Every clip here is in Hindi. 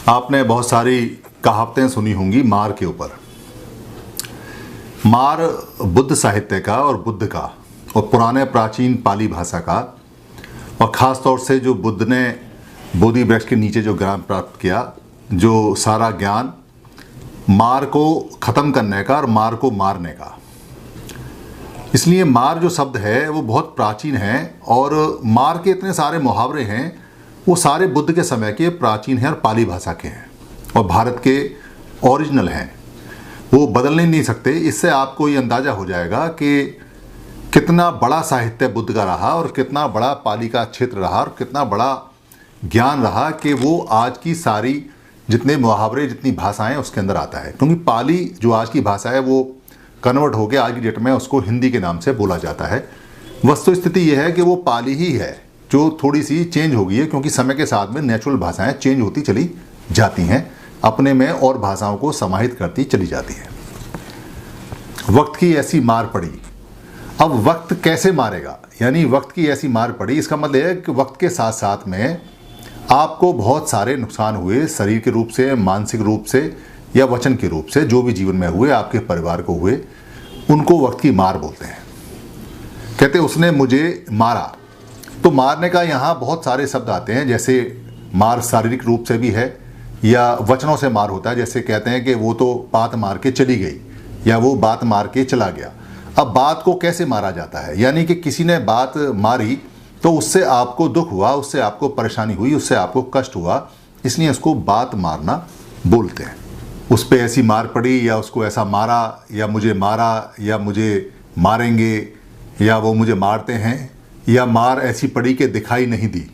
आपने बहुत सारी कहावतें सुनी होंगी मार के ऊपर। मार बुद्ध साहित्य का और बुद्ध का और पुराने प्राचीन पाली भाषा का, और ख़ास तौर से जो बुद्ध ने बोधि वृक्ष के नीचे जो ज्ञान प्राप्त किया, जो सारा ज्ञान मार को ख़त्म करने का और मार को मारने का। इसलिए मार जो शब्द है वो बहुत प्राचीन है, और मार के इतने सारे मुहावरे हैं वो सारे बुद्ध के समय के प्राचीन हैं और पाली भाषा के हैं और भारत के ओरिजिनल हैं, वो बदलने नहीं सकते। इससे आपको ये अंदाज़ा हो जाएगा कि कितना बड़ा साहित्य बुद्ध का रहा और कितना बड़ा पाली का क्षेत्र रहा और कितना बड़ा ज्ञान रहा कि वो आज की सारी जितने मुहावरे जितनी भाषाएं उसके अंदर आता है। क्योंकि पाली जो आज की भाषा है वो कन्वर्ट होकर आज की डेट में उसको हिंदी के नाम से बोला जाता है। वस्तु स्थिति यह है कि वो पाली ही है जो थोड़ी सी चेंज हो गई है, क्योंकि समय के साथ में नेचुरल भाषाएं चेंज होती चली जाती हैं, अपने में और भाषाओं को समाहित करती चली जाती हैं। वक्त की ऐसी मार पड़ी। अब वक्त कैसे मारेगा, यानी वक्त की ऐसी मार पड़ी, इसका मतलब है कि वक्त के साथ साथ में आपको बहुत सारे नुकसान हुए, शरीर के रूप से, मानसिक रूप से या वचन के रूप से, जो भी जीवन में हुए, आपके परिवार को हुए, उनको वक्त की मार बोलते हैं। कहते उसने मुझे मारा, तो मारने का यहाँ बहुत सारे शब्द आते हैं। जैसे मार शारीरिक रूप से भी है या वचनों से मार होता है। जैसे कहते हैं कि वो तो बात मार के चली गई या वो बात मार के चला गया। अब बात को कैसे मारा जाता है, यानी कि किसी ने बात मारी तो उससे आपको दुख हुआ, उससे आपको परेशानी हुई, उससे आपको कष्ट हुआ, इसलिए उसको बात मारना बोलते हैं। उस पर ऐसी मार पड़ी या उसको ऐसा मारा या मुझे मारेंगे या वो मुझे मारते हैं, या मार ऐसी पड़ी कि दिखाई नहीं दी,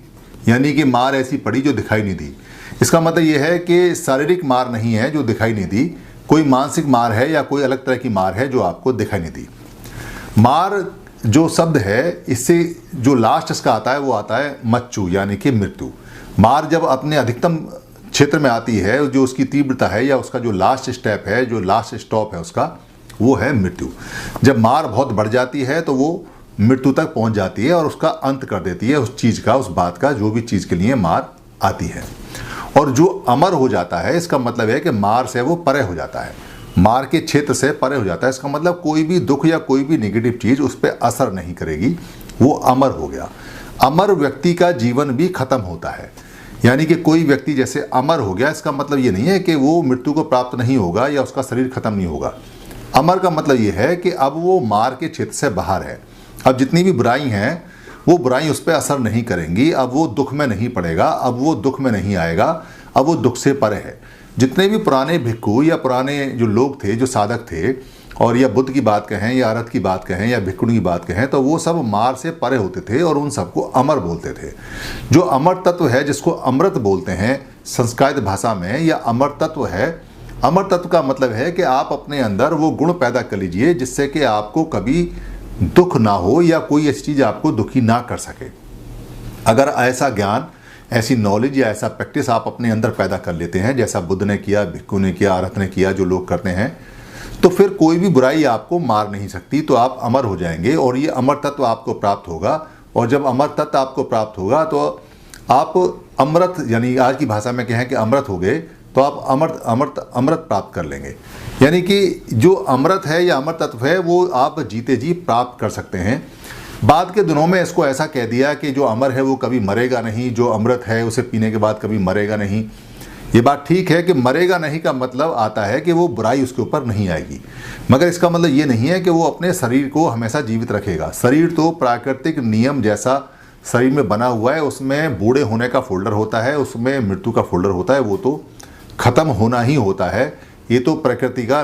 यानी कि मार ऐसी पड़ी जो दिखाई नहीं दी। इसका मतलब ये है कि शारीरिक मार नहीं है जो दिखाई नहीं दी, कोई मानसिक मार है या कोई अलग तरह की मार है जो आपको दिखाई नहीं दी। मार जो शब्द है, इससे जो लास्ट इसका आता है वो आता है मच्चू, यानी कि मृत्यु। मार जब अपने अधिकतम क्षेत्र में आती है, जो उसकी तीव्रता है या उसका जो लास्ट स्टेप है, जो लास्ट स्टॉप है उसका, वो है मृत्यु। जब मार बहुत बढ़ जाती है तो वो मृत्यु तक पहुंच जाती है और उसका अंत कर देती है उस चीज़ का, उस बात का, जो भी चीज़ के लिए मार आती है। और जो अमर हो जाता है, इसका मतलब है कि मार से वो परे हो जाता है, मार के क्षेत्र से परे हो जाता है। इसका मतलब कोई भी दुख या कोई भी नेगेटिव चीज़ उस पर असर नहीं करेगी, वो अमर हो गया। अमर व्यक्ति का जीवन भी खत्म होता है, यानी कि कोई व्यक्ति जैसे अमर हो गया, इसका मतलब ये नहीं है कि वो मृत्यु को प्राप्त नहीं होगा या उसका शरीर खत्म नहीं होगा। अमर का मतलब ये है कि अब वो मार के क्षेत्र से बाहर है। अब जितनी भी बुराई हैं वो बुराई उस पर असर नहीं करेंगी, अब वो दुख में नहीं पड़ेगा, अब वो दुख में नहीं आएगा, अब वो दुख से परे है। जितने भी पुराने भिक्खु या पुराने जो लोग थे, जो साधक थे, और या बुद्ध की बात कहें या अरहत की बात कहें या भिक्खुणी की बात कहें, तो वो सब मार से परे होते थे और उन सबको अमर बोलते थे। जो अमर तत्व है, जिसको अमृत बोलते हैं संस्कृत भाषा में, या अमर तत्व है। अमर तत्व का मतलब है कि आप अपने अंदर वो गुण पैदा कर लीजिए जिससे कि आपको कभी दुख ना हो या कोई ऐसी चीज़ आपको दुखी ना कर सके। अगर ऐसा ज्ञान, ऐसी नॉलेज या ऐसा प्रैक्टिस आप अपने अंदर पैदा कर लेते हैं, जैसा बुद्ध ने किया, भिक्खु ने किया, अरहत ने किया, जो लोग करते हैं, तो फिर कोई भी बुराई आपको मार नहीं सकती, तो आप अमर हो जाएंगे और ये अमर तत्व आपको प्राप्त होगा। और जब अमर तत्व आपको प्राप्त होगा तो आप अमृत, यानी आज की भाषा में कहें कि अमृत हो गए, तो आप अमृत प्राप्त कर लेंगे। यानी कि जो अमृत है या अमर तत्व है वो आप जीते जी प्राप्त कर सकते हैं। बाद के दिनों में इसको ऐसा कह दिया कि जो अमर है वो कभी मरेगा नहीं, जो अमृत है उसे पीने के बाद कभी मरेगा नहीं। ये बात ठीक है कि मरेगा नहीं का मतलब आता है कि वो बुराई उसके ऊपर नहीं आएगी, मगर इसका मतलब ये नहीं है कि वो अपने शरीर को हमेशा जीवित रखेगा। शरीर तो प्राकृतिक नियम जैसा शरीर में बना हुआ है, उसमें बूढ़े होने का फोल्डर होता है, उसमें मृत्यु का फोल्डर होता है, वो तो खत्म होना ही होता है। ये तो प्रकृति का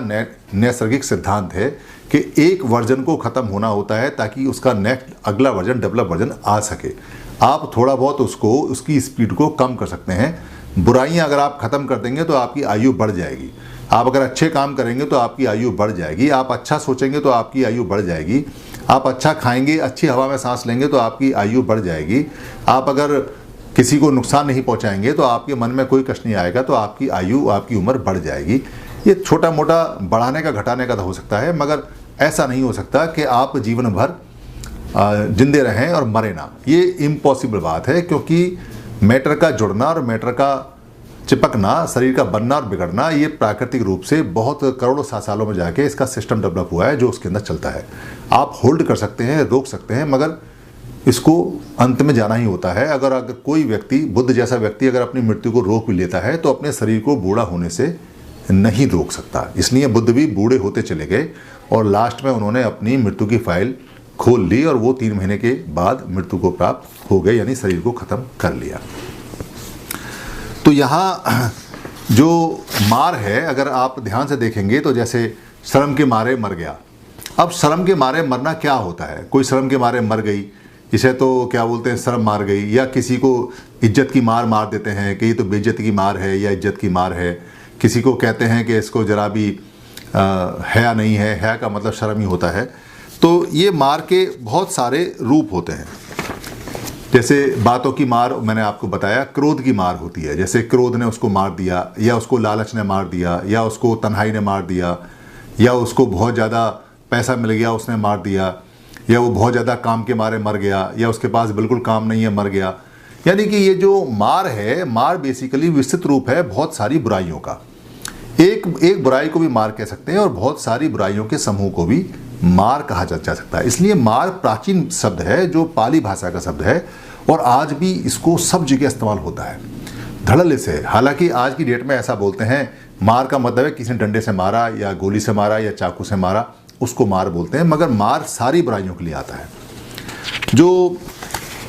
नैसर्गिक सिद्धांत है कि एक वर्जन को ख़त्म होना होता है ताकि उसका नेक्स्ट अगला वर्जन, डेवलप वर्जन आ सके। आप थोड़ा बहुत उसकी स्पीड को कम कर सकते हैं। बुराइयां अगर आप ख़त्म कर देंगे तो आपकी आयु बढ़ जाएगी। आप अगर अच्छे काम करेंगे तो आपकी आयु बढ़ जाएगी। आप अच्छा सोचेंगे तो आपकी आयु बढ़ जाएगी। आप अच्छा खाएंगे, अच्छी हवा में सांस लेंगे तो आपकी आयु बढ़ जाएगी। आप अगर किसी को नुकसान नहीं पहुंचाएंगे तो आपके मन में कोई कष्ट नहीं आएगा, तो आपकी आयु, आपकी उम्र बढ़ जाएगी। ये छोटा मोटा बढ़ाने का घटाने का तो हो सकता है, मगर ऐसा नहीं हो सकता कि आप जीवन भर जिंदे रहें और मरे ना। ये इम्पॉसिबल बात है, क्योंकि मैटर का जुड़ना और मैटर का चिपकना, शरीर का बनना और बिगड़ना, ये प्राकृतिक रूप से बहुत करोड़ों सालों में जाके इसका सिस्टम डेवलप हुआ है जो उसके अंदर चलता है। आप होल्ड कर सकते हैं, रोक सकते हैं, मगर इसको अंत में जाना ही होता है। अगर कोई व्यक्ति, बुद्ध जैसा व्यक्ति अगर अपनी मृत्यु को रोक भी लेता है तो अपने शरीर को बूढ़ा होने से नहीं रोक सकता। इसलिए बुद्ध भी बूढ़े होते चले गए और लास्ट में उन्होंने अपनी मृत्यु की फाइल खोल ली और वो 3 महीने के बाद मृत्यु को प्राप्त हो गए, यानी शरीर को ख़त्म कर लिया। तो यहाँ जो मार है, अगर आप ध्यान से देखेंगे तो जैसे शर्म के मारे मर गया। अब शर्म के मारे मरना क्या होता है? कोई शर्म के मारे मर गई, इसे तो क्या बोलते हैं, शर्म मार गई। या किसी को इज्जत की मार देते हैं कि ये तो बेइज्जती की मार है या इज्जत की मार है। किसी को कहते हैं कि इसको जरा भी हया नहीं है, हया का मतलब शर्म ही होता है। तो ये मार के बहुत सारे रूप होते हैं। जैसे बातों की मार मैंने आपको बताया, क्रोध की मार होती है, जैसे क्रोध ने उसको मार दिया, या उसको लालच ने मार दिया, या उसको तन्हाई ने मार दिया, या उसको बहुत ज़्यादा पैसा मिल गया उसने मार दिया, या वो बहुत ज़्यादा काम के मारे मर गया, या उसके पास बिल्कुल काम नहीं है मर गया। यानी कि ये जो मार है, मार बेसिकली विस्तृत रूप है बहुत सारी बुराइयों का। एक बुराई को भी मार कह सकते हैं और बहुत सारी बुराइयों के समूह को भी मार कहा जा सकता है। इसलिए मार प्राचीन शब्द है जो पाली भाषा का शब्द है और आज भी इसको सब जगह इस्तेमाल होता है धड़ल्ले से। हालांकि आज की डेट में ऐसा बोलते हैं, मार का मतलब है किसी ने डंडे से मारा या गोली से मारा या चाकू से मारा, उसको मार बोलते हैं। मगर मार सारी बुराइयों के लिए आता है। जो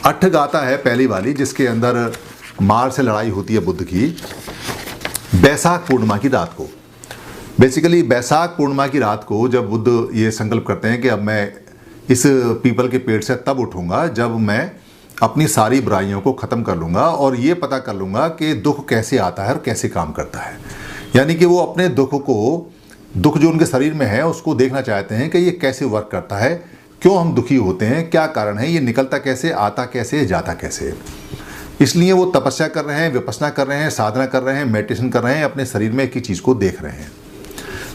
अट्ठगाथा है पहली वाली, जिसके अंदर मार से लड़ाई होती है बुद्ध की, बैसाख पूर्णिमा की रात को। बेसिकली बैसाख पूर्णिमा की रात को जब बुद्ध ये संकल्प करते हैं कि अब मैं इस पीपल के पेड़ से तब उठूंगा जब मैं अपनी सारी बुराइयों को ख़त्म कर लूँगा और ये पता कर लूँगा कि दुख कैसे आता है और कैसे काम करता है। यानी कि वो अपने दुख जो उनके शरीर में है उसको देखना चाहते हैं कि ये कैसे वर्क करता है, क्यों हम दुखी होते हैं, क्या कारण है, ये निकलता कैसे, आता कैसे, जाता कैसे। इसलिए वो तपस्या कर रहे हैं, विपश्यना कर रहे हैं, साधना कर रहे हैं, मेडिटेशन कर रहे हैं, अपने शरीर में एक ही चीज़ को देख रहे हैं।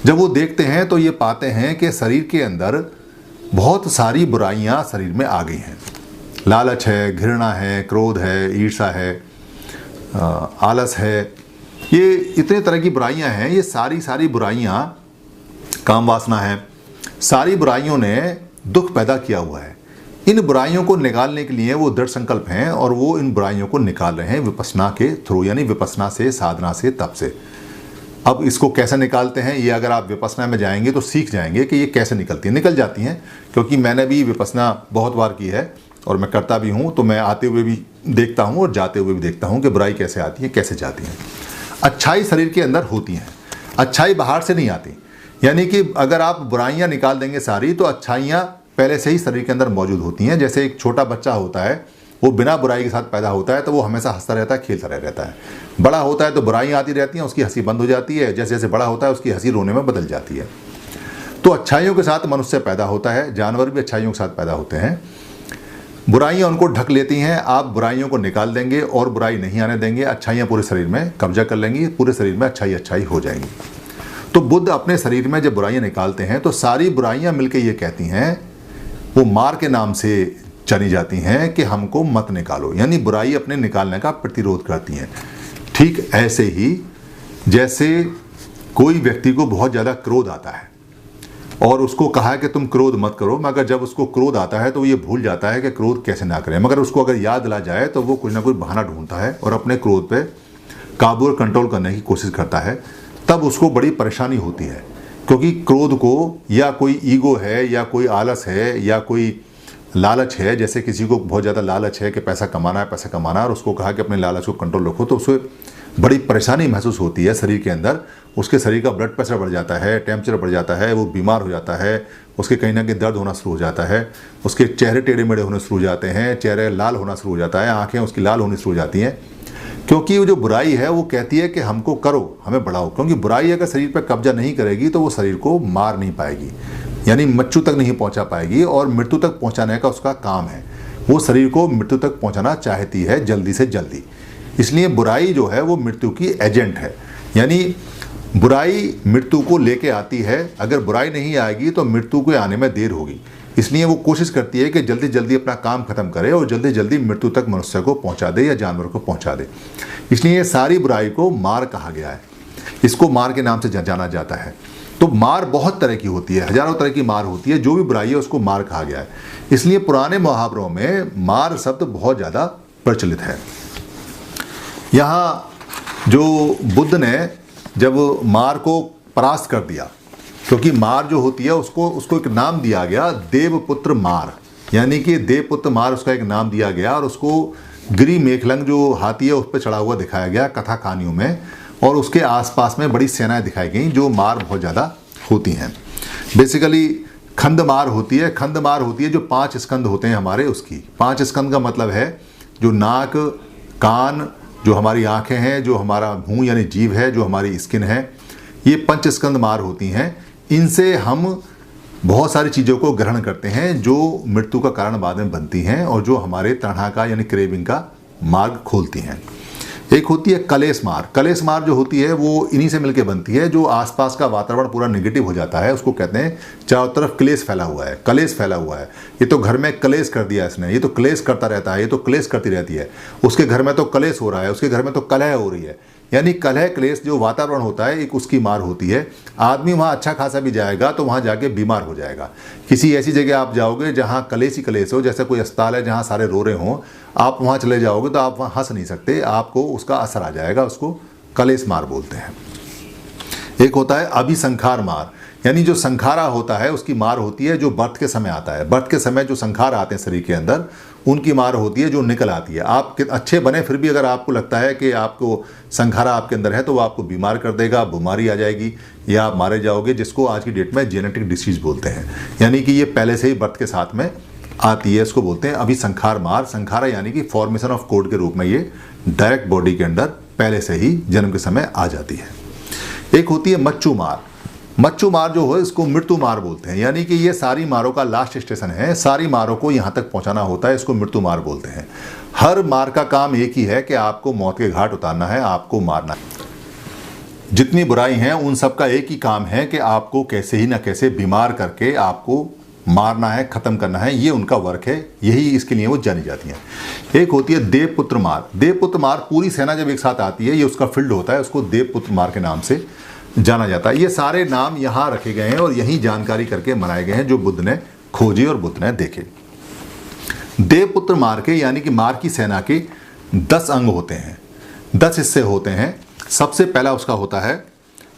जब वो देखते हैं तो ये पाते हैं कि शरीर के अंदर बहुत सारी बुराइयां शरीर में आ गई हैं। लालच है, घृणा है, क्रोध है, ईर्ष्या है, आलस है, ये इतने तरह की बुराइयां हैं। ये सारी बुराइयां, काम वासना है, सारी बुराइयों ने दुख पैदा किया हुआ है। इन बुराइयों को निकालने के लिए वो दृढ़ संकल्प हैं और वो इन बुराइयों को निकाल रहे हैं विपश्यना के थ्रू, यानी विपश्यना से, साधना से, तप से। अब इसको कैसे निकालते हैं, ये अगर आप विपश्यना में जाएंगे तो सीख जाएंगे कि ये कैसे निकलती हैं। निकल जाती हैं, क्योंकि मैंने भी विपश्यना बहुत बार की है और मैं करता भी हूँ। तो मैं आते हुए भी देखता हूँ और जाते हुए भी देखता हूँ कि बुराई कैसे आती है, कैसे जाती है। अच्छाई शरीर के अंदर होती हैं, अच्छाई बाहर से नहीं आती। यानी कि अगर आप बुराइयाँ निकाल देंगे सारी, तो अच्छाइयाँ पहले से ही शरीर के अंदर मौजूद होती हैं। जैसे एक छोटा बच्चा होता है, वो बिना बुराई के साथ पैदा होता है तो वो हमेशा हंसता रहता है, खेलता रहता है। बड़ा होता है तो बुराइयाँ आती रहती हैं, उसकी हंसी बंद हो जाती है। जैसे जैसे बड़ा होता है उसकी हंसी रोने में बदल जाती है। तो अच्छाइयों के साथ मनुष्य पैदा होता है, जानवर भी अच्छाइयों के साथ पैदा होते हैं। बुराइयाँ उनको ढक लेती हैं। आप बुराइयों को निकाल देंगे और बुराई नहीं आने देंगे, अच्छाइयाँ पूरे शरीर में कब्जा कर लेंगी, पूरे शरीर में अच्छाई हो जाएंगी। तो बुद्ध अपने शरीर में जब बुराइयाँ निकालते हैं तो सारी बुराइयाँ मिलकर ये कहती हैं, वो मार के नाम से चली जाती हैं कि हमको मत निकालो, यानी बुराई अपने निकालने का प्रतिरोध करती हैं। ठीक ऐसे ही जैसे कोई व्यक्ति को बहुत ज़्यादा क्रोध आता है और उसको कहा है कि तुम क्रोध मत करो, मगर जब उसको क्रोध आता है तो ये भूल जाता है कि क्रोध कैसे ना करें। मगर उसको अगर याद दिला जाए तो वो कुछ ना कुछ बहाना ढूंढता है और अपने क्रोध पे काबू और कंट्रोल करने की कोशिश करता है। तब उसको बड़ी परेशानी होती है, क्योंकि क्रोध को या कोई ईगो है या कोई आलस है या कोई लालच है। जैसे किसी को बहुत ज़्यादा लालच है कि पैसा कमाना है और उसको कहा कि अपने लालच को कंट्रोल रखो, तो उसे बड़ी परेशानी महसूस होती है शरीर के अंदर। उसके शरीर का ब्लड प्रेशर बढ़ जाता है, टेम्परेचर बढ़ जाता है, वो बीमार हो जाता है, उसके कहीं ना कहीं दर्द होना शुरू हो जाता है, उसके चेहरे टेढ़े मेढ़े होने शुरू हो जाते हैं, चेहरे लाल होना शुरू हो जाता है, आँखें उसकी लाल होनी शुरू हो जाती हैं। क्योंकि वो जो बुराई है वो कहती है कि हमको करो, हमें बढ़ाओ। क्योंकि बुराई अगर शरीर पर कब्जा नहीं करेगी तो वो शरीर को मार नहीं पाएगी, यानी मृत्यु तक नहीं पहुंचा पाएगी। और मृत्यु तक पहुंचाने का उसका काम है, वो शरीर को मृत्यु तक पहुंचाना चाहती है जल्दी से जल्दी। इसलिए बुराई जो है वो मृत्यु की एजेंट है, यानी बुराई मृत्यु को लेके आती है। अगर बुराई नहीं आएगी तो मृत्यु के आने में देर होगी। इसलिए वो कोशिश करती है कि जल्दी जल्दी अपना काम खत्म करे और जल्दी जल्दी मृत्यु तक मनुष्य को पहुंचा दे या जानवर को पहुंचा दे। इसलिए ये सारी बुराई को मार कहा गया है, इसको मार के नाम से जाना जाता है। तो मार बहुत तरह की होती है, हजारों तरह की मार होती है, जो भी बुराई है उसको मार कहा गया है। इसलिए पुराने मुहावरों में मार शब्द बहुत ज़्यादा प्रचलित है। यहाँ जो बुद्ध ने जब मार को परास्त कर दिया, क्योंकि मार जो होती है उसको एक नाम दिया गया, देवपुत्र मार, यानी कि देवपुत्र मार उसका एक नाम दिया गया, और उसको गिरी मेखलंग जो हाथी है उस पर चढ़ा हुआ दिखाया गया कथा कहानियों में, और उसके आसपास में बड़ी सेनाएं दिखाई गई जो मार बहुत ज़्यादा होती हैं। बेसिकली खंडमार होती है, खंडमार होती है जो 5 स्कंद होते हैं हमारे, उसकी 5 स्कंद का मतलब है जो नाक, कान, जो हमारी आंखें हैं, जो हमारा मुंह यानी जीभ है, जो हमारी स्किन है, ये 5 स्कंद मार होती हैं। इनसे हम बहुत सारी चीज़ों को ग्रहण करते हैं जो मृत्यु का कारण बाद में बनती हैं और जो हमारे तृष्णा का यानी क्रेविंग का मार्ग खोलती हैं। एक होती है कलेश मार। कलेश मार जो होती है वो इन्हीं से मिलकर बनती है, जो आसपास का वातावरण पूरा नेगेटिव हो जाता है, उसको कहते हैं चारों तरफ क्लेश फैला हुआ है, कलेश फैला हुआ है। ये तो घर में कलेश कर दिया इसने, ये तो क्लेश करता रहता है, ये तो क्लेश करती रहती है, उसके घर में तो कलेश हो रहा है, उसके घर में तो कलह हो रही है, यानी कलह क्लेश जो वातावरण होता है एक उसकी मार होती है। आदमी वहाँ अच्छा खासा भी जाएगा तो वहाँ जाके बीमार हो जाएगा। किसी ऐसी जगह आप जाओगे जहाँ कलेश ही कलेश हो, जैसे कोई अस्पताल है जहाँ सारे रो रहे हों, आप वहाँ चले जाओगे तो आप वहाँ हंस नहीं सकते, आपको उसका असर आ जाएगा, उसको कलेश मार बोलते हैं। एक होता है अभिसंखार मार, यानी जो संखारा होता है उसकी मार होती है जो बर्थ के समय आता है। बर्थ के समय जो संखार आते हैं शरीर के अंदर, उनकी मार होती है जो निकल आती है। आप अच्छे बने फिर भी अगर आपको लगता है कि आपको संखारा आपके अंदर है तो वो आपको बीमार कर देगा, बीमारी आ जाएगी या आप मारे जाओगे, जिसको आज की डेट में जेनेटिक डिसीज बोलते हैं। यानी कि ये पहले से ही बर्थ के साथ में आती है, इसको बोलते हैं अभिसंखार मार। संखारा यानी कि फॉर्मेशन ऑफ कोड के रूप में ये डायरेक्ट बॉडी के अंदर पहले से ही जन्म के समय आ जाती है। एक होती है मच्चू मार। मच्चू मार जो है इसको मृत्यु मार बोलते हैं, यानी कि ये सारी मारों का लास्ट स्टेशन है, सारी मारों को यहाँ तक पहुँचाना होता है, इसको मृत्यु मार बोलते हैं। हर मार का काम एक ही है कि आपको मौत के घाट उतारना है, आपको मारना है। जितनी बुराई हैं उन सब का एक ही काम है कि आपको कैसे ही ना कैसे बीमार करके आपको मारना है, ख़त्म करना है, ये उनका वर्क है, यही इसके लिए वो जानी जाती हैं। एक होती है देवपुत्र मार। देवपुत्र मार पूरी सेना जब एक साथ आती है, ये उसका फील्ड होता है, उसको देवपुत्र मार के नाम से जाना जाता है। ये सारे नाम यहाँ रखे गए हैं और यही जानकारी करके मनाए गए हैं जो बुद्ध ने खोजे और बुद्ध ने देखे। देवपुत्र मार के यानी कि मार की सेना के 10 अंग होते हैं, 10 हिस्से होते हैं। सबसे पहला उसका होता है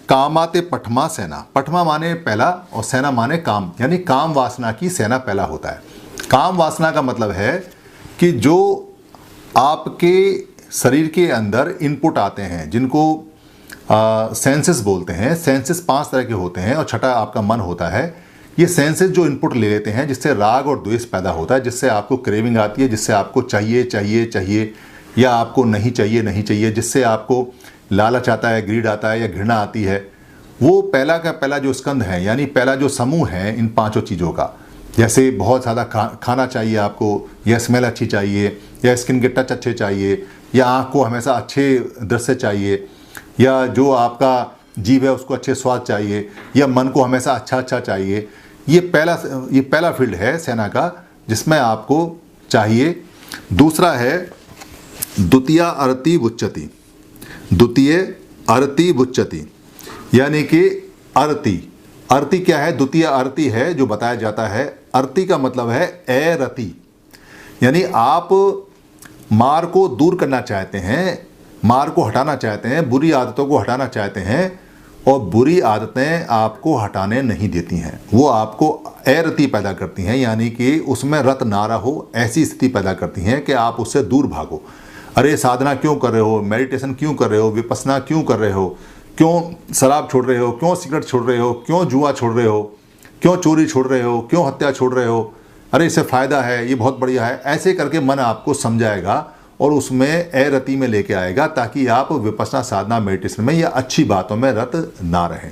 कामाते पठमा सेना। पठमा माने पहला और सेना माने काम, यानी काम वासना की सेना पहला होता है। काम वासना का मतलब है कि जो आपके शरीर के अंदर इनपुट आते हैं, जिनको सेंसेस बोलते हैं। सेंसेस 5 तरह के होते हैं और छठा आपका मन होता है। ये सेंसेस जो इनपुट ले लेते हैं जिससे राग और द्वेष पैदा होता है, जिससे आपको क्रेविंग आती है, जिससे आपको चाहिए चाहिए चाहिए या आपको नहीं चाहिए नहीं चाहिए, जिससे आपको लालच आता है, ग्रीड आता है या घृणा आती है। वो पहला का पहला जो स्कंद है, यानी पहला जो समूह है इन 5 चीज़ों का, जैसे बहुत ज़्यादा खाना चाहिए आपको, या स्मेल अच्छी चाहिए, या स्किन के टच अच्छे चाहिए, या आँख को हमेशा अच्छे दृश्य चाहिए, या जो आपका जीव है उसको अच्छे स्वाद चाहिए, या मन को हमेशा अच्छा अच्छा चाहिए। ये पहला फील्ड है सेना का जिसमें आपको चाहिए। दूसरा है द्वितीय अर्ति बुच्चति। द्वितीय अर्ति बुच्चति यानी कि अर्ति। अर्ति क्या है? द्वितीय अर्ति है जो बताया जाता है। अर्ति का मतलब है अरति, यानी आप मार को दूर करना चाहते हैं, मार को हटाना चाहते हैं, बुरी आदतों को हटाना चाहते हैं, और बुरी आदतें आपको हटाने नहीं देती हैं, वो आपको अरति पैदा करती हैं, यानी कि उसमें रत ना रहो ऐसी स्थिति पैदा करती हैं कि आप उससे दूर भागो। अरे साधना क्यों कर रहे हो, मेडिटेशन क्यों कर रहे हो, विपस्सना क्यों कर रहे हो, क्यों शराब छोड़ रहे हो, क्यों सिगरेट छोड़ रहे हो, क्यों जुआ छोड़ रहे हो, क्यों चोरी छोड़ रहे हो, क्यों हत्या छोड़ रहे हो, अरे इससे फ़ायदा है, ये बहुत बढ़िया है। ऐसे करके मन आपको समझाएगा और उसमें अरति में लेके आएगा ताकि आप विपस्सना साधना मेडिटेशन में या अच्छी बातों में रत ना रहें।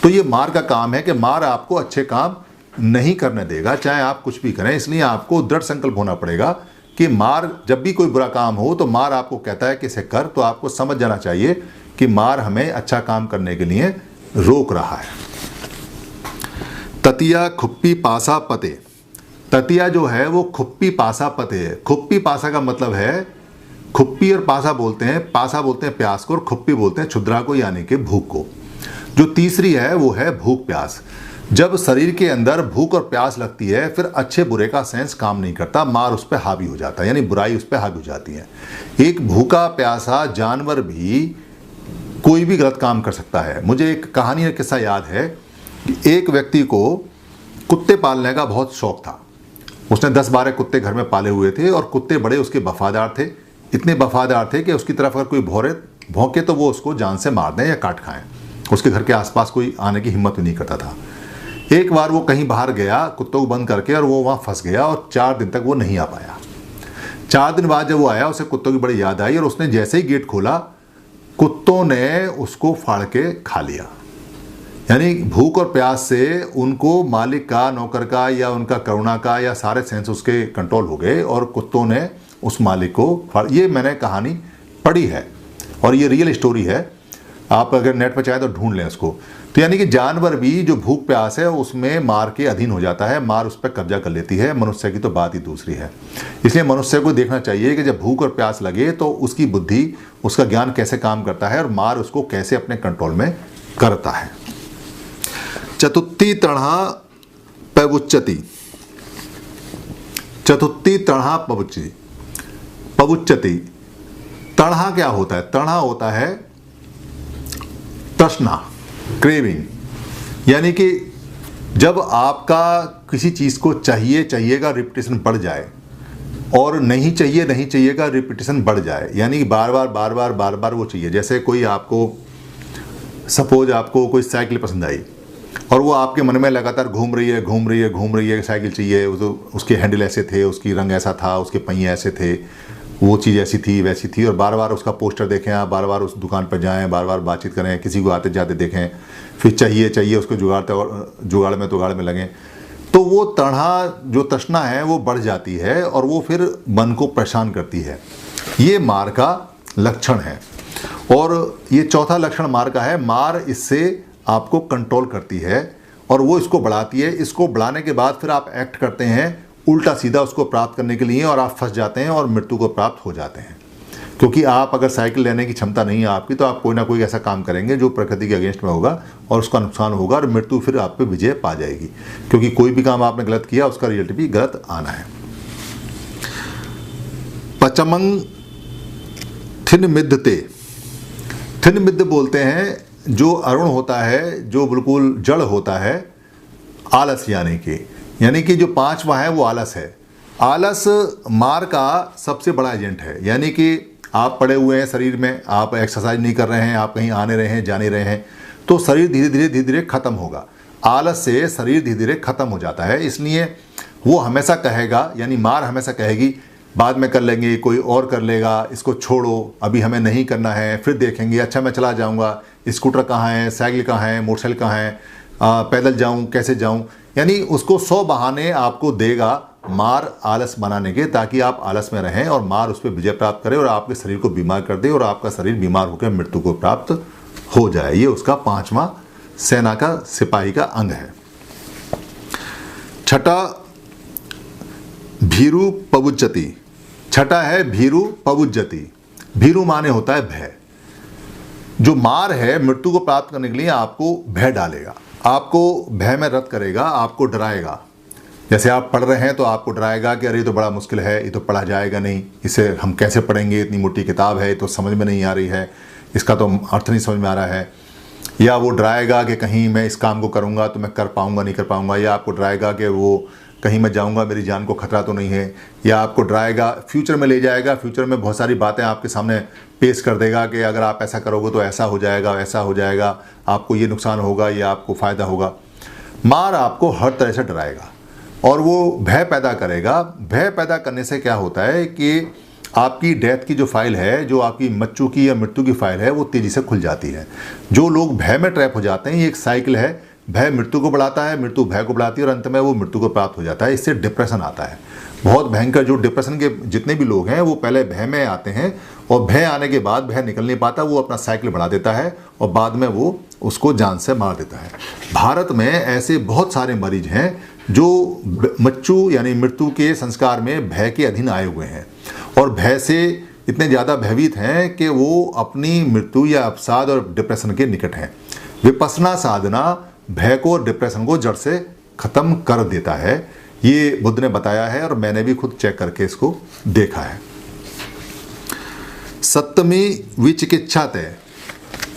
तो ये मार का काम है कि मार आपको अच्छे काम नहीं करने देगा, चाहे आप कुछ भी करें। इसलिए आपको दृढ़ संकल्प होना पड़ेगा कि मार जब भी कोई बुरा काम हो तो मार आपको कहता है कि इसे कर, तो आपको समझ जाना चाहिए कि मार हमें अच्छा काम करने के लिए रोक रहा है। ततिया खुप्पी पासा पते। ततिया जो है वो खुप्पी पासा पते है। खुप्पी पासा का मतलब है, खुप्पी और पासा बोलते हैं प्यास को, और खुप्पी बोलते हैं क्षुद्रा को यानी कि भूख को। जो तीसरी है वो है भूख प्यास। जब शरीर के अंदर भूख और प्यास लगती है फिर अच्छे बुरे का सेंस काम नहीं करता, मार उस पर हावी हो जाता है, यानी बुराई उस पर हावी हो जाती है। एक भूखा प्यासा जानवर भी कोई भी गलत काम कर सकता है। मुझे एक कहानी, एक किस्सा याद है कि एक व्यक्ति को कुत्ते पालने का बहुत शौक था। उसने 10-12 कुत्ते घर में पाले हुए थे और कुत्ते बड़े उसके वफादार थे। इतने वफादार थे कि उसकी तरफ अगर कोई भौंके तो वो उसको जान से मार दें या काट खाएं। उसके घर के आसपास कोई आने की हिम्मत भी नहीं करता था। एक बार वो कहीं बाहर गया कुत्तों को बंद करके, और वो वहाँ फंस गया और 4 दिन तक वो नहीं आ पाया। 4 दिन बाद जब वो आया उसे कुत्तों की बड़ी याद आई और उसने जैसे ही गेट खोला कुत्तों ने उसको फाड़ के खा लिया। यानी भूख और प्यास से उनको मालिक का, नौकर का या उनका करुणा का या सारे सेंस उसके कंट्रोल हो गए और कुत्तों ने उस मालिक को फाड़। ये मैंने कहानी पढ़ी है और ये रियल स्टोरी है। आप अगर नेट पर चाहें तो ढूंढ लें उसको। तो यानी कि जानवर भी जो भूख प्यास है उसमें मार के अधीन हो जाता है, मार उस पर कब्जा कर लेती है। मनुष्य की तो बात ही दूसरी है। इसलिए मनुष्य को देखना चाहिए कि जब भूख और प्यास लगे तो उसकी बुद्धि, उसका ज्ञान कैसे काम करता है और मार उसको कैसे अपने कंट्रोल में करता है। चतुर्थी तृणा पवुच्यति। चतुर्थी तृणा पवुच्यति। तृणा क्या होता है? तृणा होता है तृष्णा, क्रेविंग। यानी कि जब आपका किसी चीज को चाहिए का रिपीटेशन बढ़ जाए और नहीं चाहिए का रिपीटेशन बढ़ जाए, यानी कि बार बार वो चाहिए। जैसे कोई आपको, सपोज आपको कोई साइकिल पसंद आई और वो आपके मन में लगातार घूम रही है, साइकिल चाहिए, उसके हैंडल ऐसे थे, उसकी रंग ऐसा था, उसके पहिए ऐसे थे, वो चीज़ ऐसी थी वैसी थी, और बार बार उसका पोस्टर देखें आप, बार बार उस दुकान पर जाएं, बार बार बातचीत करें, किसी को आते जाते देखें, फिर चाहिए उसको जुगाड़ में लगें, तो वो तृष्णा, जो तृष्णा है वो बढ़ जाती है और वो फिर मन को परेशान करती है। ये मार का लक्षण है। और ये चौथा लक्षण मार का है। मार इससे आपको कंट्रोल करती है और वो इसको बढ़ाती है। इसको बढ़ाने के बाद फिर आप एक्ट करते हैं उल्टा सीधा उसको प्राप्त करने के लिए और आप फंस जाते हैं और मृत्यु को प्राप्त हो जाते हैं। क्योंकि आप अगर साइकिल लेने की क्षमता नहीं है आपकी, तो आप कोई ना कोई ऐसा काम करेंगे जो प्रकृति के अगेंस्ट में होगा और उसका नुकसान होगा और मृत्यु फिर आप पे विजय पा जाएगी। क्योंकि कोई भी काम आपने गलत किया उसका रिजल्ट भी गलत आना है। पचमंग थिन मिद्धते। थिन मिद्ध बोलते हैं जो अरुण होता है, जो बिल्कुल जड़ होता है, आलस यानी कि जो 5वां है वो आलस है। आलस मार का सबसे बड़ा एजेंट है। यानी कि आप पड़े हुए हैं शरीर में, आप एक्सरसाइज नहीं कर रहे हैं, आप कहीं आने रहे हैं, जाने रहे हैं, तो शरीर धीरे धीरे खत्म होगा। आलस से शरीर धीरे धीरे खत्म हो जाता है। इसलिए वो हमेशा कहेगा, यानी मार हमेशा कहेगी बाद में कर लेंगे, कोई और कर लेगा, इसको छोड़ो, अभी हमें नहीं करना है, फिर देखेंगे, अच्छा मैं चला जाऊँगा, स्कूटर कहाँ है, साइकिल कहाँ है, मोटरसाइकिल कहाँ है, पैदल जाऊँ, कैसे जाऊँ। यानी उसको 100 बहाने आपको देगा मार आलस बनाने के, ताकि आप आलस में रहें और मार उस पर विजय प्राप्त करे और आपके शरीर को बीमार कर दे और आपका शरीर बीमार होकर मृत्यु को प्राप्त हो जाए। ये उसका 5वां सेना का, सिपाही का अंग है। छठा भीरु पवुज्यति। छठा है भीरु पवुज्यति। भीरु माने होता है भय। जो मार है मृत्यु को प्राप्त करने के लिए आपको भय डालेगा, आपको भय में रत करेगा, आपको डराएगा। जैसे आप पढ़ रहे हैं तो आपको डराएगा कि अरे ये तो बड़ा मुश्किल है, ये तो पढ़ा जाएगा नहीं, इसे हम कैसे पढ़ेंगे, इतनी मोटी किताब है, ये तो समझ में नहीं आ रही है, इसका तो अर्थ नहीं समझ में आ रहा है। या वो डराएगा कि कहीं मैं इस काम को करूँगा तो मैं कर पाऊँगा नहीं कर पाऊँगा। या आपको डराएगा कि वो कहीं मैं जाऊँगा मेरी जान को खतरा तो नहीं है। या आपको डराएगा, फ्यूचर में ले जाएगा, फ्यूचर में बहुत सारी बातें आपके सामने पेश कर देगा कि अगर आप ऐसा करोगे तो ऐसा हो जाएगा, ऐसा हो जाएगा, आपको ये नुकसान होगा, ये आपको फ़ायदा होगा। मार आपको हर तरह से डराएगा और वो भय पैदा करेगा। भय पैदा करने से क्या होता है कि आपकी डेथ की जो फाइल है, जो आपकी मृत्यु की या मृत्यु की फाइल है, वो तेज़ी से खुल जाती है। जो लोग भय में ट्रैप हो जाते हैं, ये एक साइकिल है, भय मृत्यु को बढ़ाता है, मृत्यु भय को बढ़ाती है और अंत में वो मृत्यु को प्राप्त हो जाता है। इससे डिप्रेशन आता है। बहुत भयंकर, जो डिप्रेशन के जितने भी लोग हैं वो पहले भय में आते हैं और भय आने के बाद भय निकल नहीं पाता, वो अपना साइकिल बढ़ा देता है और बाद में वो उसको जान से मार देता है। भारत में ऐसे बहुत सारे मरीज हैं जो मृत्यु यानी मृत्यु के संस्कार में भय के अधीन आए हुए हैं और भय से इतने ज़्यादा भयभीत हैं कि वो अपनी मृत्यु या अवसाद और डिप्रेशन के निकट हैं। विपश्यना साधना भय को और डिप्रेशन को जड़ से ख़त्म कर देता है, ये बुद्ध ने बताया है और मैंने भी खुद चेक करके इसको देखा है। सप्तमी विचिकित्सा तय,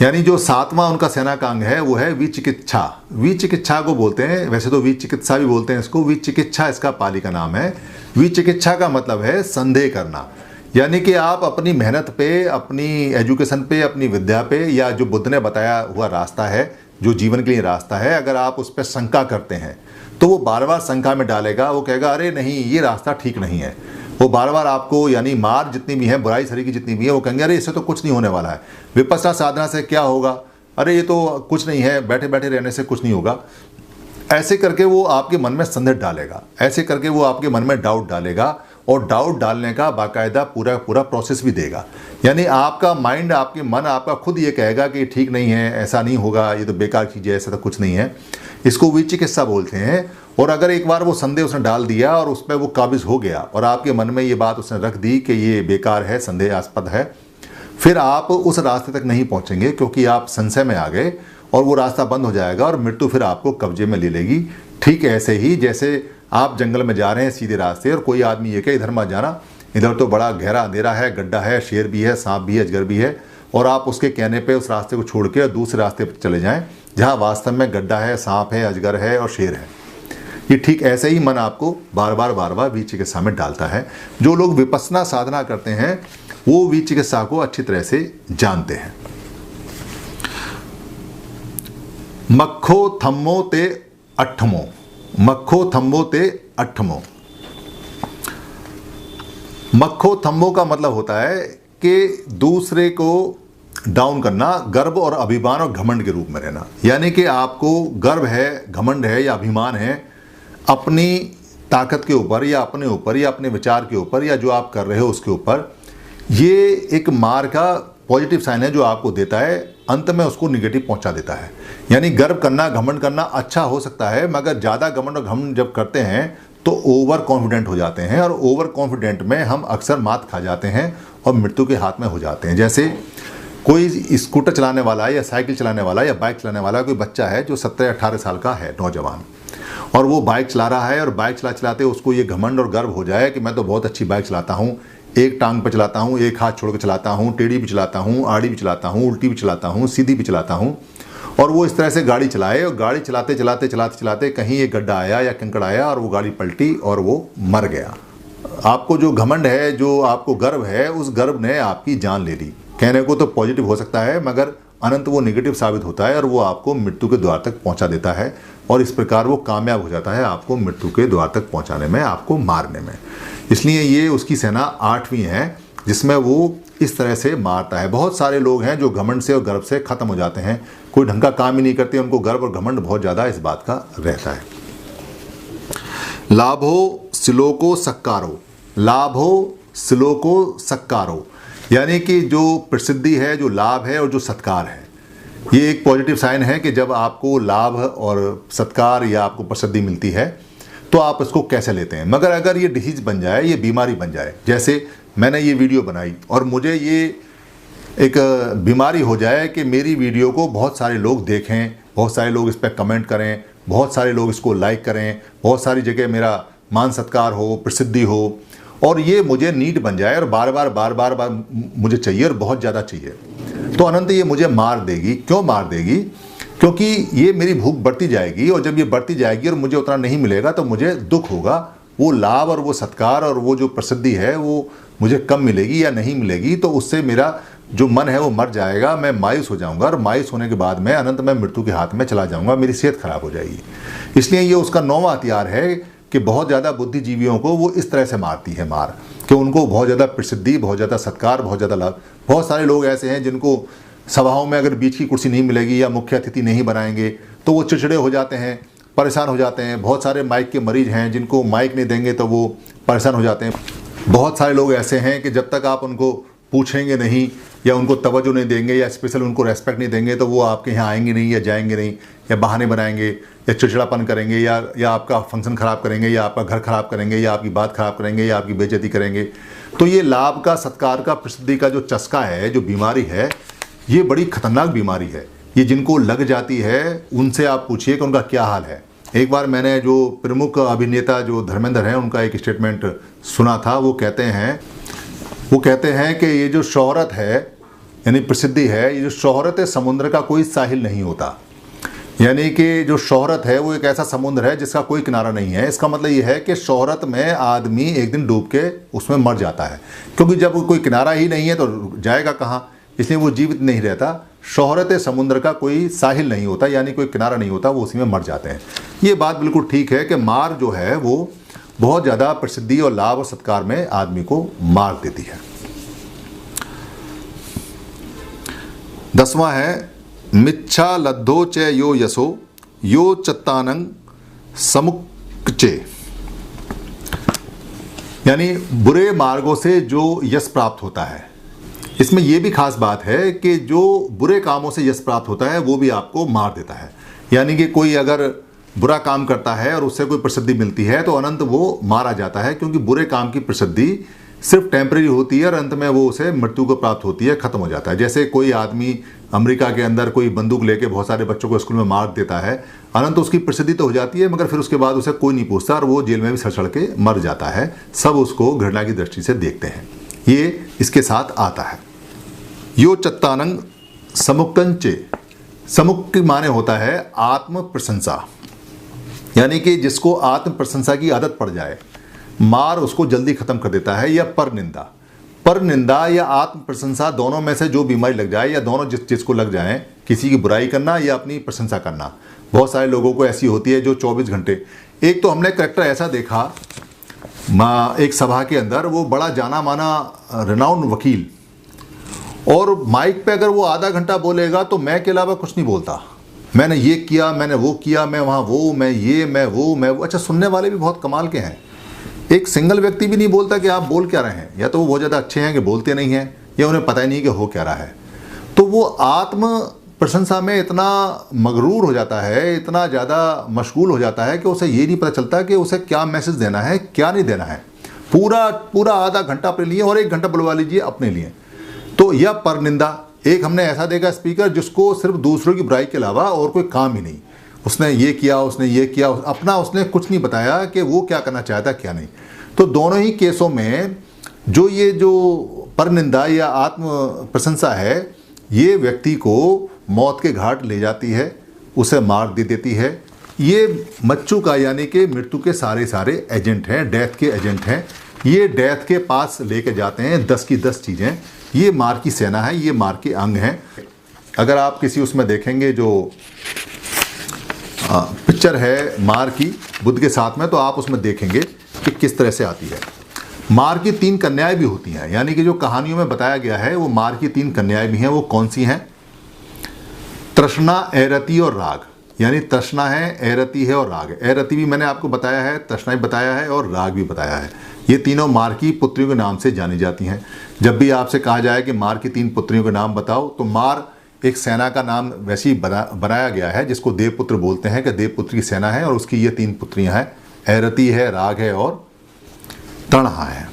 यानी जो 7वां उनका सेना का अंग है वो है विचिकित्सा। विचिकित्सा को बोलते हैं, वैसे तो विचिकित्सा भी बोलते हैं इसको, विचिकित्सा इसका पाली का नाम है। विचिकित्सा का मतलब है संदेह करना, यानी कि आप अपनी मेहनत पे, अपनी एजुकेशन पे, अपनी विद्या पे, या जो बुद्ध ने बताया हुआ रास्ता है, जो जीवन के लिए रास्ता है, अगर आप उस पर शंका करते हैं तो वो बार बार शंका में डालेगा। वो कहेगा अरे नहीं, ये रास्ता ठीक नहीं है। वो बार बार आपको, यानी मार जितनी भी है, बुराई शरीर की जितनी भी है, वो कहेंगे अरे इससे तो कुछ नहीं होने वाला है, विपश्यना साधना से क्या होगा, अरे ये तो कुछ नहीं है, बैठे बैठे रहने से कुछ नहीं होगा। ऐसे करके वो आपके मन में संदेह डालेगा, ऐसे करके वो आपके मन में डाउट डालेगा और डाउट डालने का बाकायदा पूरा पूरा प्रोसेस भी देगा। यानी आपका माइंड, आपके मन आपका खुद ये कहेगा कि ठीक नहीं है, ऐसा नहीं होगा, ये तो बेकार चीज़ है, ऐसा तो कुछ नहीं है। इसको विचिकित्सा बोलते हैं। और अगर एक बार वो संदेह उसने डाल दिया और उस पर वो काबिज हो गया और आपके मन में ये बात उसने रख दी कि ये बेकार है, संदेहास्पद है, फिर आप उस रास्ते तक नहीं पहुँचेंगे क्योंकि आप संशय में आ गए और वो रास्ता बंद हो जाएगा और मृत्यु फिर आपको कब्जे में ले लेगी। ठीक ऐसे ही जैसे आप जंगल में जा रहे हैं सीधे रास्ते और कोई आदमी ये कहे इधर मत जाना, इधर तो बड़ा गहरा अंधेरा है, गड्ढा है, शेर भी है, सांप भी है, अजगर भी है, और आप उसके कहने पे उस रास्ते को छोड़ के दूसरे रास्ते पर चले जाएं जहां वास्तव में गड्ढा है, सांप है, अजगर है और शेर है। ये ठीक ऐसे ही मन आपको बार बार विचिकित्सा में डालता है। जो लोग विपश्यना साधना करते हैं वो विचिकित्सा को अच्छी तरह से जानते हैं। मक्खो थम्मो ते अठमो, मक्खो थम्बो ते अठमो। मक्खो थम्बो का मतलब होता है कि दूसरे को डाउन करना, गर्व और अभिमान और घमंड के रूप में रहना। यानी कि आपको गर्व है, घमंड है या अभिमान है अपनी ताकत के ऊपर या अपने ऊपर या अपने विचार के ऊपर या जो आप कर रहे हो उसके ऊपर। ये एक मार का पॉजिटिव साइन है जो आपको देता है, अंत में उसको निगेटिव पहुंचा देता है। यानी गर्व करना, घमंड करना अच्छा हो सकता है, मगर ज़्यादा घमंड और घमंड जब करते हैं तो ओवर कॉन्फिडेंट हो जाते हैं और ओवर कॉन्फिडेंट में हम अक्सर मात खा जाते हैं और मृत्यु के हाथ में हो जाते हैं। जैसे कोई स्कूटर चलाने वाला या साइकिल चलाने वाला या बाइक चलाने वाला कोई बच्चा है जो 17-18 साल का है, नौजवान, और वो बाइक चला रहा है और बाइक चलाते उसको ये घमंड और गर्व हो जाए कि मैं तो बहुत अच्छी बाइक चलाता हूँ, एक टांग पे चलाता हूँ, एक हाथ छोड़ के चलाता हूँ, टेढ़ी भी चलाता हूँ, आड़ी भी चलाता हूँ, उल्टी भी चलाता हूँ, सीधी भी चलाता हूँ, और वो इस तरह से गाड़ी चलाए और गाड़ी चलाते कहीं एक गड्ढा आया या कंकड़ आया और वो गाड़ी पलटी और वो मर गया। आपको जो घमंड है, जो आपको गर्व है, उस गर्व ने आपकी जान ले ली। कहने को तो पॉजिटिव हो सकता है मगर अनंत वो नेगेटिव साबित होता है और वो आपको मृत्यु के द्वार तक पहुंचा देता है और इस प्रकार वो कामयाब हो जाता है आपको मृत्यु के द्वार तक पहुंचाने में, आपको मारने में। इसलिए ये उसकी सेना 8वीं है जिसमें वो इस तरह से मारता है। बहुत सारे लोग हैं जो घमंड से और गर्व से ख़त्म हो जाते हैं, कोई ढंग का काम ही नहीं करते, उनको गर्व और घमंड बहुत ज़्यादा इस बात का रहता है। लाभो श्लोको सक्कारो, लाभो श्लोको सक्कारो, यानी कि जो प्रसिद्धि है, जो लाभ है और जो सत्कार है, ये एक पॉजिटिव साइन है कि जब आपको लाभ और सत्कार या आपको प्रसिद्धि मिलती है तो आप इसको कैसे लेते हैं। मगर अगर ये डिसीज बन जाए, ये बीमारी बन जाए, जैसे मैंने ये वीडियो बनाई और मुझे ये एक बीमारी हो जाए कि मेरी वीडियो को बहुत सारे लोग देखें, बहुत सारे लोग इस पर कमेंट करें, बहुत सारे लोग इसको लाइक करें, बहुत सारी जगह मेरा मान सत्कार हो, प्रसिद्धि हो, और ये मुझे नीड बन जाए और बार बार मुझे चाहिए और बहुत ज़्यादा चाहिए, तो अनंत ये मुझे मार देगी। क्यों मार देगी? क्योंकि ये मेरी भूख बढ़ती जाएगी और जब ये बढ़ती जाएगी और मुझे उतना नहीं मिलेगा तो मुझे दुख होगा। वो लाभ और वो सत्कार और वो जो प्रसिद्धि है वो मुझे कम मिलेगी या नहीं मिलेगी, तो उससे मेरा जो मन है वो मर जाएगा, मैं मायूस हो जाऊंगा और मायूस होने के बाद में अनंत में मृत्यु के हाथ में चला जाऊंगा, मेरी सेहत खराब हो जाएगी। इसलिए ये उसका 9वां हथियार है कि बहुत ज़्यादा बुद्धिजीवियों को वो इस तरह से मारती है मार, कि उनको बहुत ज़्यादा प्रसिद्धि, बहुत ज़्यादा सत्कार, बहुत ज़्यादा लाभ। बहुत सारे लोग ऐसे हैं जिनको सभाओं में अगर बीच की कुर्सी नहीं मिलेगी या मुख्य अतिथि नहीं बनाएंगे तो वो चिड़चिड़े हो जाते हैं, परेशान हो जाते हैं। बहुत सारे माइक के मरीज हैं जिनको माइक नहीं देंगे तो वो परेशान हो जाते हैं। बहुत सारे लोग ऐसे हैं कि जब तक आप उनको पूछेंगे नहीं या उनको तवज्जो नहीं देंगे या स्पेशल उनको रेस्पेक्ट नहीं देंगे तो वो आपके यहाँ आएंगे नहीं या जाएंगे नहीं, या बहाने बनाएंगे या चिड़चिड़ापन करेंगे या आपका फंक्शन ख़राब करेंगे या आपका घर ख़राब करेंगे या आपकी बात ख़राब करेंगे या आपकी बेइज्जती करेंगे। तो ये लाभ का, सत्कार का, प्रसिद्धि का जो चस्का है, जो बीमारी है, ये बड़ी खतरनाक बीमारी है। ये जिनको लग जाती है उनसे आप पूछिए कि उनका क्या हाल है। एक बार मैंने जो प्रमुख अभिनेता जो धर्मेंद्र हैं उनका एक स्टेटमेंट सुना था। वो कहते हैं कि ये जो शोहरत है यानी प्रसिद्धि है, ये जो शोहरत है समुद्र का कोई साहिल नहीं होता। यानी कि जो शोहरत है वो एक ऐसा समुद्र है जिसका कोई किनारा नहीं है। इसका मतलब ये है कि शोहरत में आदमी एक दिन डूब के उसमें मर जाता है, क्योंकि जब कोई किनारा ही नहीं है तो जाएगा कहाँ, इसलिए वो जीवित नहीं रहता। शोहरत समुद्र का कोई साहिल नहीं होता, यानी कोई किनारा नहीं होता, वो उसी में मर जाते हैं। ये बात बिल्कुल ठीक है कि मार जो है वो बहुत ज़्यादा प्रसिद्धि और लाभ और सत्कार में आदमी को मार देती है। 10वां है मिच्छा लद्धो च यो यशो यो चत्तानंग समुक्चे, यानी बुरे मार्गों से जो यश प्राप्त होता है। इसमें यह भी खास बात है कि जो बुरे कामों से यश प्राप्त होता है वो भी आपको मार देता है। यानी कि कोई अगर बुरा काम करता है और उससे कोई प्रसिद्धि मिलती है तो अनंत वो मारा जाता है, क्योंकि बुरे काम की प्रसिद्धि सिर्फ टेम्परेरी होती है और अंत में वो उसे मृत्यु को प्राप्त होती है, खत्म हो जाता है। जैसे कोई आदमी अमेरिका के अंदर कोई बंदूक लेके बहुत सारे बच्चों को स्कूल में मार देता है, अनंत उसकी प्रसिद्धि तो हो जाती है, मगर फिर उसके बाद उसे कोई नहीं पूछता और वो जेल में भी सड़ के मर जाता है। सब उसको घृणा की दृष्टि से देखते हैं। ये इसके साथ आता है। यो चत्तानंग समुक्तंचे, समुक की माने होता है आत्म प्रशंसा, यानी कि जिसको आत्म प्रशंसा की आदत पड़ जाए, मार उसको जल्दी खत्म कर देता है। या पर निंदा, पर निंदा या आत्म प्रशंसा दोनों में से जो बीमारी लग जाए या दोनों जिसको लग जाए, किसी की बुराई करना या अपनी प्रशंसा करना। बहुत सारे लोगों को ऐसी होती है जो 24 घंटे, एक तो हमने करेक्टर ऐसा देखा एक सभा के अंदर, वो बड़ा जाना माना रिनाउंड वकील, और माइक पे अगर वो आधा घंटा बोलेगा तो मैं के अलावा कुछ नहीं बोलता। मैंने ये किया, मैंने वो किया, मैं वहाँ वो, मैं ये, मैं वो। अच्छा, सुनने वाले भी बहुत कमाल के हैं। एक सिंगल व्यक्ति भी नहीं बोलता कि आप बोल क्या रहे हैं, या तो वो बहुत ज़्यादा अच्छे हैं कि बोलते नहीं हैं, या उन्हें पता ही नहीं कि हो क्या रहा है। तो वो आत्म प्रशंसा में इतना मगरूर हो जाता है, इतना ज़्यादा मशगूल हो जाता है कि उसे ये नहीं पता चलता कि उसे क्या मैसेज देना है, क्या नहीं देना है। पूरा आधा घंटा अपने लिए और 1 घंटा बुलवा लीजिए अपने लिए। तो यह पर निंदा, एक हमने ऐसा देखा स्पीकर जिसको सिर्फ दूसरों की बुराई के अलावा और कोई काम ही नहीं, उसने ये किया, उसने ये किया, अपना उसने कुछ नहीं बताया कि वो क्या करना चाहता क्या नहीं। तो दोनों ही केसों में जो पर निंदा या आत्म प्रशंसा है, ये व्यक्ति को मौत के घाट ले जाती है, उसे मार दे देती है। ये मच्चू का यानी कि मृत्यु के सारे एजेंट हैं, डेथ के एजेंट हैं। ये डेथ के पास लेके जाते हैं 10 की 10 चीज़ें। ये मार की सेना है, ये मार के अंग हैं। अगर आप किसी उसमें देखेंगे जो पिक्चर है मार की बुद्ध के साथ में, तो आप उसमें देखेंगे कि किस तरह से आती है। मार की 3 कन्याएं भी होती हैं, यानी कि जो कहानियों में बताया गया है वो मार की 3 कन्याएं भी हैं। वो कौन सी हैं? तृष्णा, एरति और राग। यानी तृष्णा है, एरति है और राग है। एरति भी मैंने आपको बताया है, तृष्णा भी बताया है और राग भी बताया है। ये तीनों मार की पुत्रियों के नाम से जानी जाती हैं। जब भी आपसे कहा जाए कि मार की 3 पुत्रियों के नाम बताओ, तो मार एक सेना का नाम वैसे ही बनाया गया है, जिसको देवपुत्र बोलते हैं कि देवपुत्र की सेना है, और उसकी ये 3 पुत्रियां हैं, एरति है, राग है और तणहा है।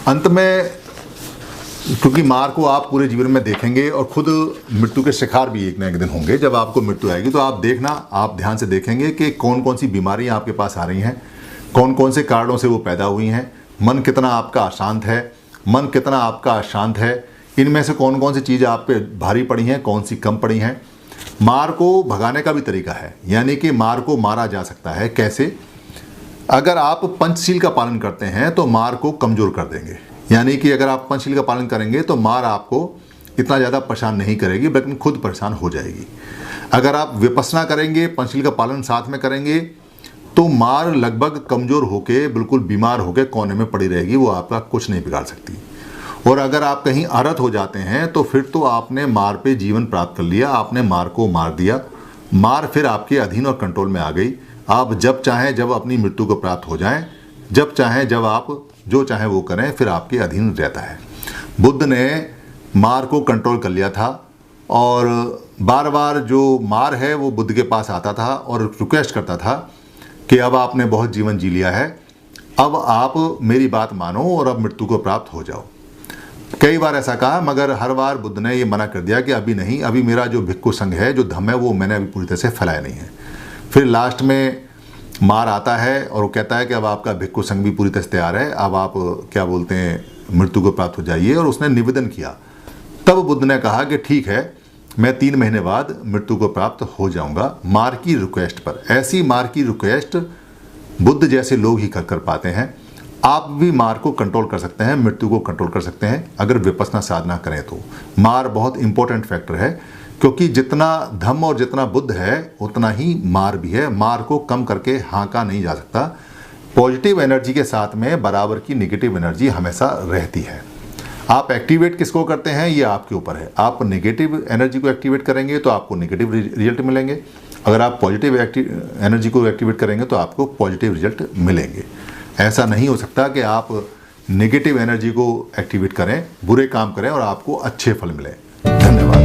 अंत में, क्योंकि मार को आप पूरे जीवन में देखेंगे और खुद मृत्यु के शिकार भी एक ना एक दिन होंगे, जब आपको मृत्यु आएगी तो आप देखना, आप ध्यान से देखेंगे कि कौन कौन सी बीमारियां आपके पास आ रही हैं, कौन कौन से कारणों से वो पैदा हुई हैं, मन कितना आपका अशांत है, मन कितना आपका अशांत है, इनमें से कौन कौन सी चीज़ आप पे भारी पड़ी हैं, कौन सी कम पड़ी हैं। मार को भगाने का भी तरीका है, यानी कि मार को मारा जा सकता है। कैसे? अगर आप पंचशील का पालन करते हैं तो मार को कमज़ोर कर देंगे। यानी कि अगर आप पंचशील का पालन करेंगे तो मार आपको इतना ज़्यादा परेशान नहीं करेगी, बल्कि खुद परेशान हो जाएगी। अगर आप विपස්සना करेंगे, पंचशील का पालन साथ में करेंगे, तो मार लगभग कमज़ोर होके, बिल्कुल बीमार होके कोने में पड़ी रहेगी, वो आपका कुछ नहीं बिगाड़ सकती। और अगर आप कहीं आहत हो जाते हैं तो फिर तो आपने मार पे जीवन प्राप्त कर लिया, आपने मार को मार दिया। मार फिर आपके अधीन और कंट्रोल में आ गई। आप जब चाहें जब अपनी मृत्यु को प्राप्त हो जाएं, जब चाहें जब आप जो चाहें वो करें, फिर आपके अधीन रहता है। बुद्ध ने मार को कंट्रोल कर लिया था और बार बार जो मार है वो बुद्ध के पास आता था और रिक्वेस्ट करता था कि अब आपने बहुत जीवन जी लिया है, अब आप मेरी बात मानो और अब मृत्यु को प्राप्त हो जाओ। कई बार ऐसा कहा, मगर हर बार बुद्ध ने ये मना कर दिया कि अभी नहीं, अभी मेरा जो भिक्खु संघ है, जो धम्म है, वो मैंने अभी पूरी तरह से फैलाया नहीं है। फिर लास्ट में मार आता है और वो कहता है कि अब आपका भिक्खु संघ भी पूरी तरह से तैयार है, अब आप क्या बोलते हैं मृत्यु को प्राप्त हो जाइए। और उसने निवेदन किया। तब बुद्ध ने कहा कि ठीक है, मैं 3 महीने बाद मृत्यु को प्राप्त हो जाऊंगा, मार की रिक्वेस्ट पर। ऐसी मार की रिक्वेस्ट बुद्ध जैसे लोग ही कर पाते हैं। आप भी मार को कंट्रोल कर सकते हैं, मृत्यु को कंट्रोल कर सकते हैं अगर विपश्यना साधना करें तो। मार बहुत इंपॉर्टेंट फैक्टर है, क्योंकि जितना धम्म और जितना बुद्ध है उतना ही मार भी है। मार को कम करके हाँका नहीं जा सकता। पॉजिटिव एनर्जी के साथ में बराबर की नेगेटिव एनर्जी हमेशा रहती है। आप एक्टिवेट किसको करते हैं ये आपके ऊपर है। आप नेगेटिव एनर्जी को एक्टिवेट करेंगे तो आपको नेगेटिव रिजल्ट मिलेंगे, अगर आप पॉजिटिव एनर्जी को एक्टिवेट करेंगे तो आपको पॉजिटिव रिजल्ट मिलेंगे। ऐसा नहीं हो सकता कि आप नेगेटिव एनर्जी को एक्टिवेट करें, बुरे काम करें और आपको अच्छे फल मिले। धन्यवाद।